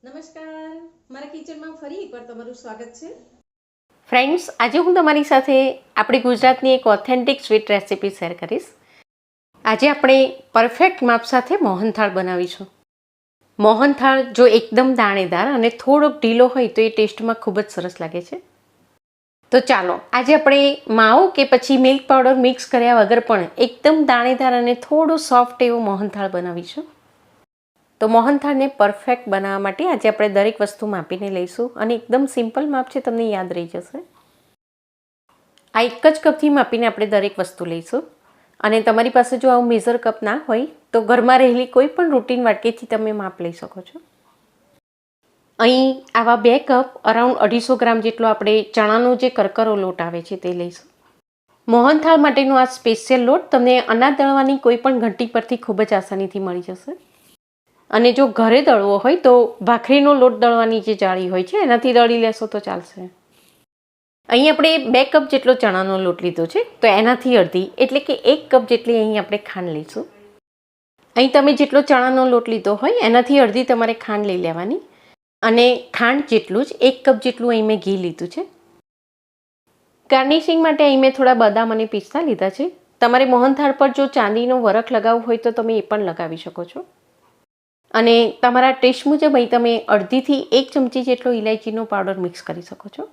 નમસ્કાર, મારા કિચનમાં ફરી એકવાર તમારું સ્વાગત છે. ફ્રેન્ડ્સ, આજે હું તમારી સાથે આપણી ગુજરાતની એક ઓથેન્ટિક સ્વીટ રેસિપી શેર કરીશ. આજે આપણે પરફેક્ટ માપ સાથે મોહનથાળ બનાવીશું. મોહનથાળ જો એકદમ દાણેદાર અને થોડોક ઢીલો હોય તો એ ટેસ્ટમાં ખૂબ જ સરસ લાગે છે. તો ચાલો આજે આપણે માવો કે પછી મિલ્ક પાવડર મિક્સ કર્યા વગર પણ એકદમ દાણેદાર અને થોડું સોફ્ટ એવો મોહનથાળ બનાવીશું. તો મોહનથાળને પરફેક્ટ બનાવવા માટે આજે આપણે દરેક વસ્તુ માપીને લઈશું અને એકદમ સિમ્પલ માપ છે, તમને યાદ રહી જશે. આ એક જ કપથી માપીને આપણે દરેક વસ્તુ લઈશું. અને તમારી પાસે જો આવું મેઝર કપ ના હોય તો ઘરમાં રહેલી કોઈ પણ રૂટીન વાટકીથી તમે માપ લઈ શકો છો. અહીં આવા 2 કપ અરાઉન્ડ 250 ગ્રામ જેટલો આપણે ચણાનો જે કરકરો લોટ આવે છે તે લઈશું. મોહનથાળ માટેનો આ સ્પેશિયલ લોટ તમને અનાજ દળવાની કોઈ પણ ઘંટી પરથી ખૂબ જ આસાનીથી મળી જશે. અને જો ઘરે દળવો હોય તો ભાખરીનો લોટ દળવાની જે જાળી હોય છે એનાથી દળી લેશો તો ચાલશે. અહીં આપણે 2 કપ જેટલો ચણાનો લોટ લીધો છે, તો એનાથી અડધી એટલે કે 1 કપ જેટલી અહીં આપણે ખાંડ લઈશું. અહીં તમે જેટલો ચણાનો લોટ લીધો હોય એનાથી અડધી તમારે ખાંડ લઈ લેવાની. અને ખાંડ જેટલું જ 1 કપ જેટલું અહીં મેં ઘી લીધું છે. ગાર્નિશિંગ માટે અહીં મેં થોડા બદામ અને પિસ્તા લીધા છે. તમારે મોહનથાળ પર જો ચાંદીનો વરખ લગાવવો હોય તો તમે એ પણ લગાવી શકો છો. અને તમારા ટેસ્ટ મુજબ અહીં તમે અડધીથી 1 ચમચી જેટલો ઇલાયચીનો પાવડર મિક્સ કરી શકો છો.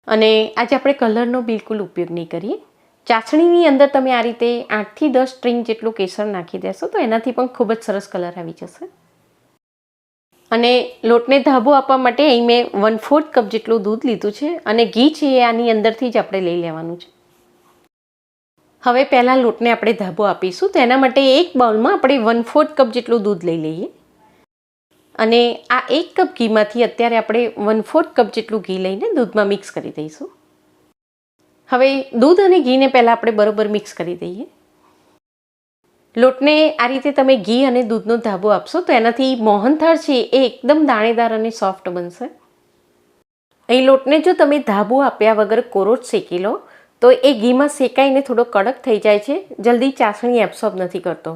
અને આજે આપણે કલરનો બિલકુલ ઉપયોગ નહીં કરીએ. ચાસણીની અંદર તમે આ રીતે 8થી 10 સ્ટ્રિંગ જેટલું કેસર નાખી દેશો તો એનાથી પણ ખૂબ જ સરસ કલર આવી જશે. અને લોટને ધાબો આપવા માટે અહીં મેં 1/4 કપ જેટલું દૂધ લીધું છે અને ઘી છે એ આની અંદરથી જ આપણે લઈ લેવાનું છે. હવે પહેલાં લોટને આપણે ધાબો આપીશું, તો એના માટે એક બાઉલમાં આપણે 1/4 કપ જેટલું દૂધ લઈ લઈએ. અને આ 1 કપ ઘીમાંથી અત્યારે આપણે 1/4 કપ જેટલું ઘી લઈને દૂધમાં મિક્સ કરી દઈશું. હવે દૂધ અને ઘીને પહેલાં આપણે બરોબર મિક્સ કરી દઈએ. લોટને આ રીતે તમે ઘી અને દૂધનો ધાબો આપશો તો એનાથી મોહનથાળ છે એ એકદમ દાણેદાર અને સોફ્ટ બનશે. અહીં લોટને જો તમે ધાબો આપ્યા વગર કોરો જ શેકી લો તો એ ઘીમાં શેકાઈને થોડો કડક થઈ જાય છે, જલ્દી ચાસણી એબ્સોર્બ નથી કરતો.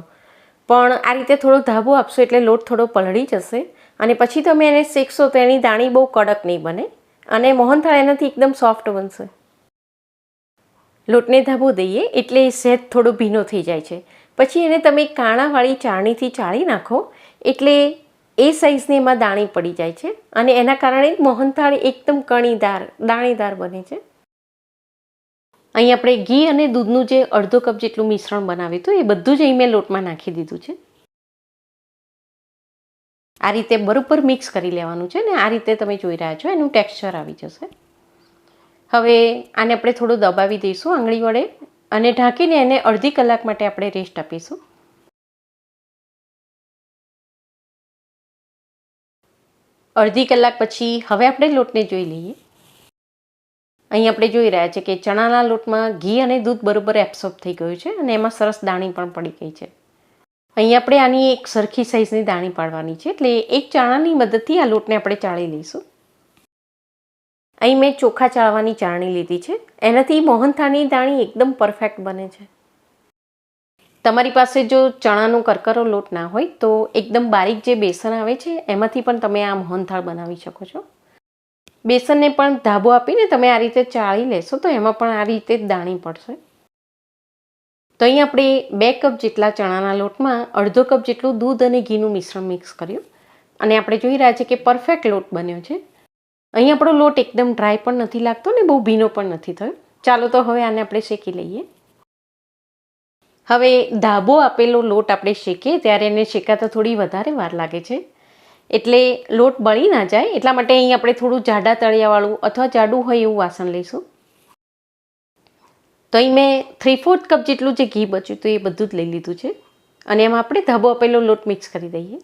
પણ આ રીતે થોડો ધાબો આપશો એટલે લોટ થોડો પલળી જશે અને પછી તમે એને શેકશો તો એની દાણી બહુ કડક નહીં બને અને મોહનથાળ એનાથી એકદમ સોફ્ટ બનશે. લોટને ધાબો દઈએ એટલે સહેજ થોડો ભીનો થઈ જાય છે. પછી એને તમે કાણાવાળી ચાળણીથી ચાળી નાખો એટલે એ સાઈઝની એમાં દાણી પડી જાય છે અને એના કારણે મોહનથાળ એકદમ કણીદાર દાણેદાર બને છે. અહીં આપણે ઘી અને દૂધનું જે અડધો કપ જેટલું મિશ્રણ બનાવ્યું હતું એ બધું જ અહીં મેં લોટમાં નાખી દીધું છે. આ રીતે બરોબર મિક્સ કરી લેવાનું છે ને આ રીતે તમે જોઈ રહ્યા છો એનું ટેક્સચર આવી જશે. હવે આને આપણે થોડું દબાવી દઈશું આંગળી વડે અને ઢાંકીને એને અડધી કલાક માટે આપણે રેસ્ટ આપીશું. અડધી કલાક પછી હવે આપણે લોટને જોઈ લઈએ. અહીં આપણે જોઈ રહ્યા છીએ કે ચણાના લોટમાં ઘી અને દૂધ બરોબર એબ્સોર્બ થઈ ગયું છે અને એમાં સરસ દાણી પણ પડી ગઈ છે. અહીં આપણે આની એક સરખી સાઈઝની દાણી પાડવાની છે એટલે એક ચાળાની મદદથી આ લોટને આપણે ચાળી લઈશું. અહીં મેં ચોખા ચાળવાની ચાળણી લીધી છે, એનાથી મોહનથાળની દાણી એકદમ પરફેક્ટ બને છે. તમારી પાસે જો ચણાનો કરકરો લોટ ના હોય તો એકદમ બારીક જે બેસન આવે છે એમાંથી પણ તમે આ મોહનથાળ બનાવી શકો છો. બેસનને પણ ધાબો આપીને તમે આ રીતે ચાળી લેશો તો એમાં પણ આ રીતે જ દાણી પડશે. તો અહીં આપણે 2 કપ જેટલા ચણાના લોટમાં અડધો કપ જેટલું દૂધ અને ઘીનું મિશ્રણ મિક્સ કર્યું અને આપણે જોઈ રહ્યા છીએ કે પરફેક્ટ લોટ બન્યો છે. અહીં આપણો લોટ એકદમ ડ્રાય પણ નથી લાગતો ને બહુ ભીનો પણ નથી થયો. ચાલો તો હવે આને આપણે શેકી લઈએ. હવે ધાબો આપેલો લોટ આપણે શેકીએ ત્યારે એને શેકાતા થોડી વધારે વાર લાગે છે એટલે લોટ બળી ના જાય એટલા માટે અહીં આપણે થોડું જાડા તળિયાવાળું અથવા જાડું હોય એવું વાસણ લઈશું. તો અહીં મેં 3/4 કપ જેટલું જે ઘી બચ્યું હતું એ બધું જ લઈ લીધું છે અને એમાં આપણે ધાબો આપેલો લોટ મિક્સ કરી દઈએ.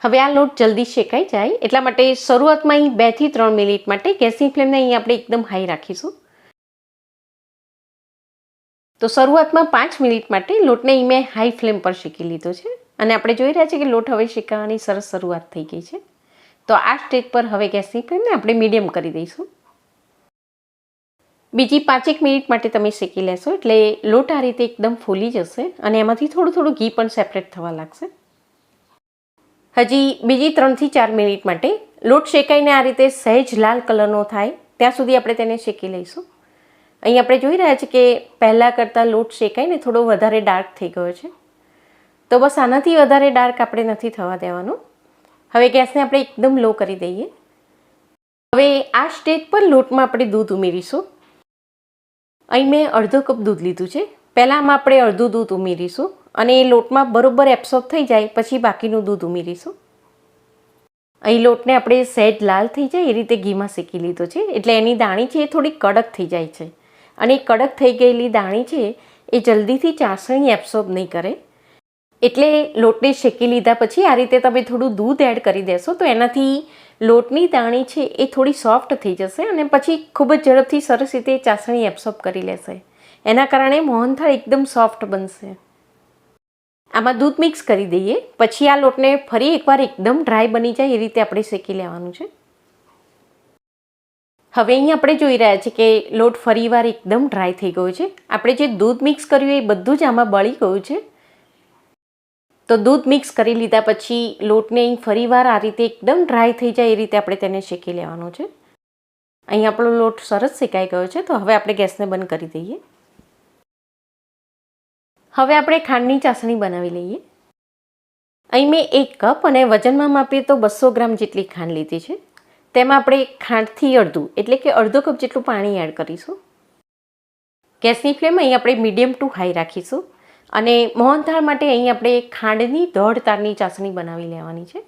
હવે આ લોટ જલ્દી શેકાઈ જાય એટલા માટે શરૂઆતમાં અહીં 2 થી 3 મિનિટ માટે ગેસની ફ્લેમને અહીં આપણે એકદમ હાઈ રાખીશું. તો શરૂઆતમાં 5 મિનિટ માટે લોટને અહીં મેં હાઈ ફ્લેમ પર શેકી લીધો છે અને આપણે જોઈ રહ્યા છીએ કે લોટ હવે શેકાવાની સરસ શરૂઆત થઈ ગઈ છે. તો આ સ્ટેજ પર હવે ગેસની ફ્લેમને આપણે મીડિયમ કરી દઈશું. બીજી 5 મિનિટ માટે તમે શેકી લેશો એટલે લોટ આ રીતે એકદમ ફૂલી જશે અને એમાંથી થોડું થોડું ઘી પણ સેપરેટ થવા લાગશે. હજી બીજી 3થી 4 મિનિટ માટે લોટ શેકાઈને આ રીતે સહેજ લાલ કલરનો થાય ત્યાં સુધી આપણે તેને શેકી લઈશું. અહીં આપણે જોઈ રહ્યા છીએ કે પહેલાં કરતાં લોટ શેકાઈને થોડો વધારે ડાર્ક થઈ ગયો છે. તો બસ આનાથી વધારે ડાર્ક આપણે નથી થવા દેવાનું. હવે ગેસને આપણે એકદમ લો કરી દઈએ. હવે આ સ્ટેજ પર લોટમાં આપણે દૂધ ઉમેરીશું. અહીં મેં અડધો કપ દૂધ લીધું છે. પહેલાં આમાં આપણે અડધું દૂધ ઉમેરીશું અને એ લોટમાં બરોબર એબ્સોર્બ થઈ જાય પછી બાકીનું દૂધ ઉમેરીશું. અહીં લોટને આપણે સહેજ લાલ થઈ જાય એ રીતે ઘીમાં શેકી લીધો છે, એટલે એની દાણી છે એ થોડી કડક થઈ જાય છે. અને કડક થઈ ગયેલી દાણી છે એ જલ્દીથી ચાસણી એબ્સોર્બ નહીં કરે. એટલે લોટને શેકી લીધા પછી આ રીતે તમે થોડું દૂધ એડ કરી દેશો તો એનાથી લોટની દાણી છે એ થોડી સોફ્ટ થઈ જશે અને પછી ખૂબ જ ઝડપથી સરસ રીતે ચાસણી એબ્સોર્બ કરી લેશે. એના કારણે મોહનથાળ એકદમ સોફ્ટ બનશે. આમાં દૂધ મિક્સ કરી દઈએ. પછી આ લોટને ફરી એકવાર એકદમ ડ્રાય બની જાય એ રીતે આપણે શેકી લેવાનું છે. હવે અહીં આપણે જોઈ રહ્યા છીએ કે લોટ ફરીવાર એકદમ ડ્રાય થઈ ગયો છે. આપણે જે દૂધ મિક્સ કર્યું એ બધું જ આમાં બળી ગયું છે. તો દૂધ મિક્સ કરી લીધા પછી લોટને અહીં ફરીવાર આ રીતે એકદમ ડ્રાય થઈ જાય એ રીતે આપણે તેને શેકી લેવાનો છે. અહીં આપણો લોટ સરસ શેકાઈ ગયો છે. તો હવે આપણે ગેસને બંધ કરી દઈએ. હવે આપણે ખાંડની ચાસણી બનાવી લઈએ. અહીં મેં 1 કપ અને વજનમાં માપીએ તો 200 ગ્રામ જેટલી ખાંડ લીધી છે. તેમાં આપણે ખાંડથી અડધું એટલે કે અડધો કપ જેટલું પાણી એડ કરીશું. ગેસની ફ્લેમ અહીં આપણે મીડિયમ ટુ હાઈ રાખીશું. અને મોહનથાળ માટે અહીં આપણે ખાંડની 1/2 તારની ચાસણી બનાવી લેવાની છે.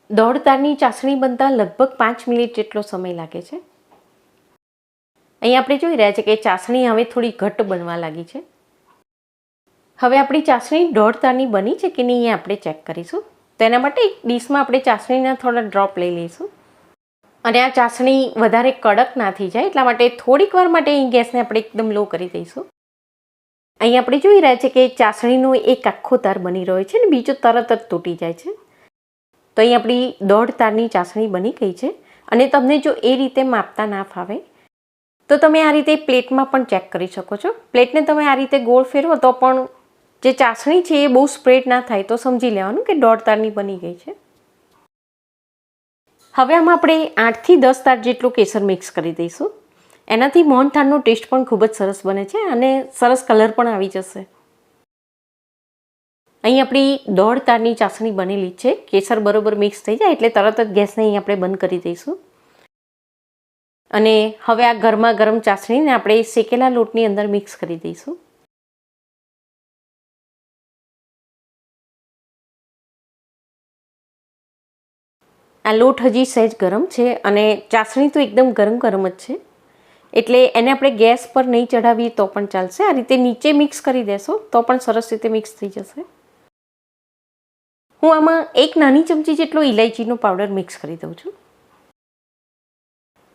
1/2 તારની ચાસણી બનતા લગભગ 5 મિનિટ જેટલો સમય લાગે છે. અહીં આપણે જોઈ રહ્યા છીએ કે ચાસણી હવે થોડી ઘટ્ટ બનવા લાગી છે. હવે આપણી ચાસણી 1/2 તારની બની છે કે નહીં એ આપણે ચેક કરીશું. તેના માટે એક ડીશમાં આપણે ચાસણીના થોડા ડ્રોપ લઈ લઈશું. અને આ ચાસણી વધારે કડક ના થઈ જાય એટલા માટે થોડીક વાર માટે અહીં ગેસને આપણે એકદમ લો કરી દઈશું. અહીં આપણે જોઈ રહ્યા છીએ કે ચાસણીનો એક આખો તાર બની રહ્યો છે અને બીજો તરત જ તૂટી જાય છે. તો અહીં આપણી 1/2 તારની ચાસણી બની ગઈ છે. અને તમને જો એ રીતે માપતા ના ફાવે તો તમે આ રીતે પ્લેટમાં પણ ચેક કરી શકો છો. પ્લેટને તમે આ રીતે ગોળ ફેરવો તો પણ જે ચાસણી છે એ બહુ સ્પ્રેડ ના થાય તો સમજી લેવાનું કે 1/2 તારની બની ગઈ છે. હવે આમાં આપણે 8થી 10 તાર જેટલું કેસર મિક્સ કરી દઈશું. એનાથી મોહનથાળનો ટેસ્ટ પણ ખૂબ જ સરસ બને છે અને સરસ કલર પણ આવી જશે. અહીં આપણી 1/2 તારની ચાસણી બનેલી છે. કેસર બરોબર મિક્સ થઈ જાય એટલે તરત જ ગેસને અહીં આપણે બંધ કરી દઈશું. અને હવે આ ગરમા ગરમ ચાસણીને આપણે શેકેલા લોટની અંદર મિક્સ કરી દઈશું. આ લોટ હજી સહેજ ગરમ છે અને ચાસણી તો એકદમ ગરમ ગરમ જ છે. એટલે એને આપણે ગેસ પર નહીં ચડાવીએ તો પણ ચાલશે. આ રીતે નીચે મિક્સ કરી દેશો તો પણ સરસ રીતે મિક્સ થઈ જશે. હું આમાં 1 નાની ચમચી જેટલો ઇલાયચીનો પાવડર મિક્સ કરી દઉં છું.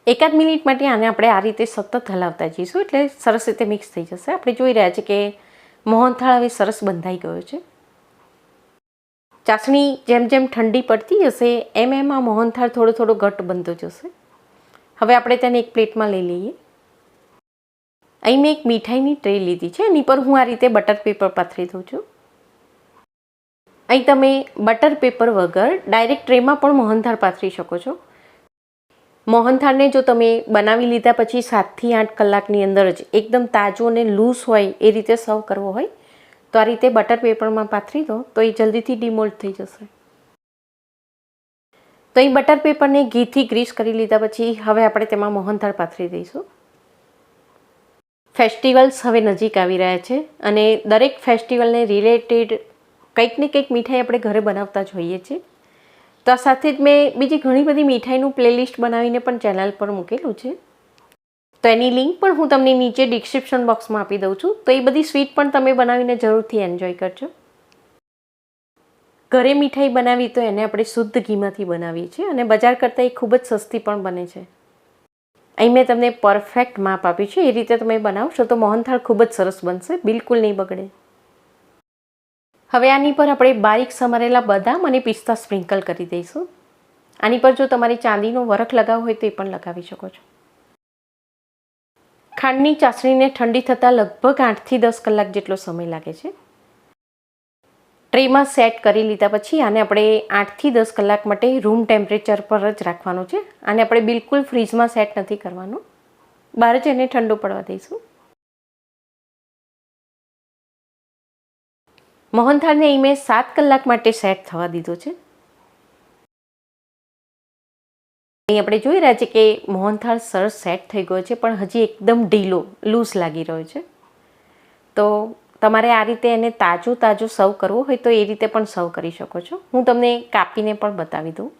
1 મિનિટ માટે આને આપણે આ રીતે સતત હલાવતા જઈશું એટલે સરસ રીતે મિક્સ થઈ જશે. આપણે જોઈ રહ્યા છીએ કે મોહનથાળ હવે સરસ બંધાઈ ગયો છે. ચાસણી જેમ જેમ ઠંડી પડતી જશે એમ એમ આ મોહનથાળ થોડો થોડો ઘટ્ટ બનતો જશે. હવે આપણે તેને એક પ્લેટમાં લઈ લઈએ. અહીં મેં એક મીઠાઈની ટ્રે લીધી છે. એની પર હું આ રીતે બટર પેપર પાથરી દઉં છું. અહીં તમે બટર પેપર વગર ડાયરેક્ટ ટ્રેમાં પણ મોહનથાળ પાથરી શકો છો. મોહનથાળને જો તમે બનાવી લીધા પછી 7થી 8 કલાકની અંદર જ એકદમ તાજો અને લૂઝ હોય એ રીતે સર્વ કરવો હોય તો આ રીતે બટર પેપરમાં પાથરી દો તો એ જલ્દીથી ડિમોલ્ડ થઈ જશે. તો અહીં બટર પેપરને ઘીથી ગ્રીસ કરી લીધા પછી હવે આપણે તેમાં મોહનથાળ પાથરી દઈશું. ફેસ્ટિવલ્સ હવે નજીક આવી રહ્યા છે અને દરેક ફેસ્ટિવલને રિલેટેડ કંઈક ને કંઈક મીઠાઈ આપણે ઘરે બનાવતા જ હોઈએ છીએ. તો આ સાથે જ મેં બીજી ઘણી બધી મીઠાઈનું પ્લેલિસ્ટ બનાવીને પણ ચેનલ પર મૂકેલું છે. તો એની લિંક પણ હું તમને નીચે ડિસ્ક્રિપ્શન બોક્સમાં આપી દઉં છું. તો એ બધી સ્વીટ પણ તમે બનાવીને જરૂરથી એન્જોય કરજો. ઘરે મીઠાઈ બનાવી તો એને આપણે શુદ્ધ ઘીમાંથી બનાવીએ છીએ અને બજાર કરતાં એ ખૂબ જ સસ્તી પણ બને છે. અહીં મેં તમને પરફેક્ટ માપ આપ્યું છે. એ રીતે તમે બનાવશો તો મોહનથાળ ખૂબ જ સરસ બનશે, બિલકુલ નહીં બગડે. હવે આની પર આપણે બારીક સમારેલા બદામ અને પિસ્તા સ્પ્રિંકલ કરી દઈશું. આની પર જો તમારે ચાંદીનો વરખ લગાવવો હોય તો એ પણ લગાવી શકો છો. ખાંડની ચાસણીને ઠંડી થતાં લગભગ 8થી 10 કલાક જેટલો સમય લાગે છે. ટ્રેમાં સેટ કરી લીધા પછી આને આપણે 8થી 10 કલાક માટે રૂમ ટેમ્પરેચર પર જ રાખવાનું છે. આને આપણે બિલકુલ ફ્રીજમાં સેટ નથી કરવાનું, બહાર જ એને ઠંડુ પડવા દઈશું. મોહનથાળને અહીં મેં 7 કલાક માટે સેટ થવા દીધો છે. અહીં આપણે જોઈ રહ્યા છીએ કે મોહનથાળ સરસ સેટ થઈ ગયો છે, પણ હજી એકદમ ઢીલો લૂઝ લાગી રહ્યો છે. તો તમારે આ રીતે એને તાજું સર્વ કરવું હોય તો એ રીતે પણ સર્વ કરી શકો છો. હું તમને કાપીને પણ બતાવી દઉં.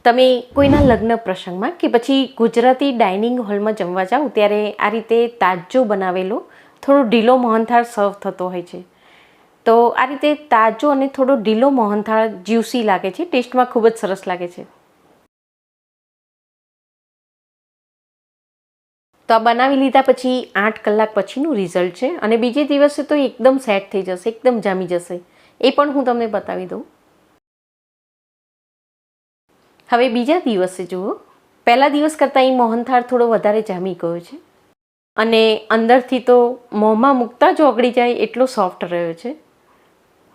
તમે કોઈના લગ્ન પ્રસંગમાં કે પછી ગુજરાતી ડાઇનિંગ હોલમાં જમવા જાઓ ત્યારે આ રીતે તાજો બનાવેલો થોડો ઢીલો મોહનથાળ સર્વ થતો હોય છે. તો આ રીતે તાજો અને થોડો ઢીલો મોહનથાળ જ્યુસી લાગે છે, ટેસ્ટમાં ખૂબ જ સરસ લાગે છે. તો આ બનાવી લીધા પછી 8 કલાક પછીનું રિઝલ્ટ છે અને બીજે દિવસે તો એકદમ સેટ થઈ જશે, એકદમ જામી જશે. એ પણ હું તમને બતાવી દઉં. હવે બીજા દિવસે જુઓ, પહેલા દિવસ કરતાં અહીં મોહનથાળ થોડો વધારે જામી ગયો છે અને અંદરથી તો મોંમાં મૂકતા જ ઓગળી જાય એટલો સોફ્ટ રહ્યો છે.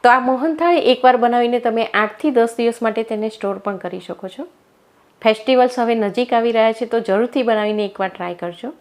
તો આ મોહનથાળ એકવાર બનાવીને તમે 8થી 10 દિવસ માટે તેને સ્ટોર પણ કરી શકો છો. ફેસ્ટિવલ્સ હવે નજીક આવી રહ્યા છે તો જરૂરથી બનાવીને એકવાર ટ્રાય કરજો.